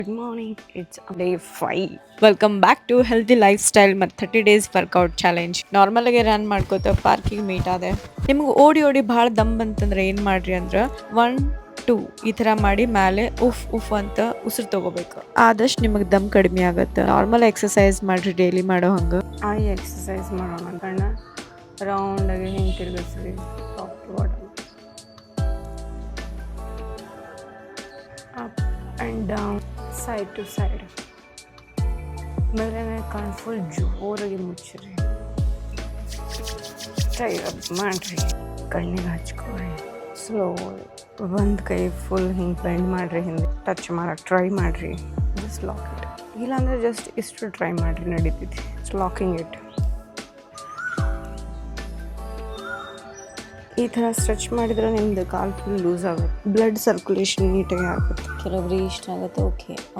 Good morning. It's day 5. Welcome back to healthy lifestyle ಮತ್ತು 30 days workout challenge. ನಾರ್ಮಲಾಗಿ run ಮಾಡ್ಕೋತ ಪಾರ್ಕಿಗೆ meet ಆದೆ. ನಿಮ್ಗೆ ಓಡಿ ಓಡಿ ಭಾಳ ದಮ್ ಬಂತಂದ್ರೆ ಏನು ಮಾಡ್ರಿ ಅಂದ್ರೆ 1 2 ಈ ಥರ ಮಾಡಿ ಮೇಲೆ ಉಫ್ ಉಫ್ ಅಂತ ಉಸಿರು ತಗೋಬೇಕು. ಆದಷ್ಟು ನಿಮಗೆ ದಮ್ ಕಡಿಮೆ ಆಗುತ್ತೆ. ನಾರ್ಮಲ್ ಎಕ್ಸಸೈಸ್ ಮಾಡ್ರಿ ಡೈಲಿ ಮಾಡೋ ಹಂಗೆ. I exercise ಮಾಡೋಣ ಕಣ್ಣ ರೌಂಡಾಗಿ ಹಿಂಗೆ ತಿರುಗಿಸ್ರಿ top to bottom up and down side to side ಮೇಲೆ ಕಣ್ಣು ಫುಲ್ ಜೋರಾಗಿ ಮುಚ್ಚಿರಿ ಟ್ರೈ ಅಪ್ ಮಾಡಿರಿ ಕಣ್ಣಿಗೆ ಹಚ್ಕೊಳ್ರಿ ಸ್ಲೋ ಒಂದು ಕೈ ಫುಲ್ ಹಿಂಗೆ ಬೆಂಡ್ ಮಾಡಿರಿ ಹಿಂದೆ ಟಚ್ ಮಾಡೋಕೆ ಟ್ರೈ ಮಾಡಿರಿ ಜಸ್ಟ್ ಲಾಕ್ ಇಟ್ ಇಲ್ಲಾಂದರೆ ಜಸ್ಟ್ ಇಷ್ಟು ಟ್ರೈ ಮಾಡಿರಿ ನಡೀತೈತಿ ಇಟ್ಸ್ ಲಾಕಿಂಗ್ ಇಟ್ ಈ ಥರ ಸ್ಟ್ರೆಚ್ ಮಾಡಿದ್ರೆ ನಿಮ್ದು ಕಾಲು ಫುಲ್ ಲೂಸ್ ಆಗುತ್ತೆ ಬ್ಲಡ್ ಸರ್ಕ್ಯುಲೇಷನ್ ನೀಟಾಗಿ ಆಗುತ್ತೆ ಕೆಲವೊಬ್ರಿಗೆ ಇಷ್ಟ ಆಗುತ್ತೆ, ಓಕೆ.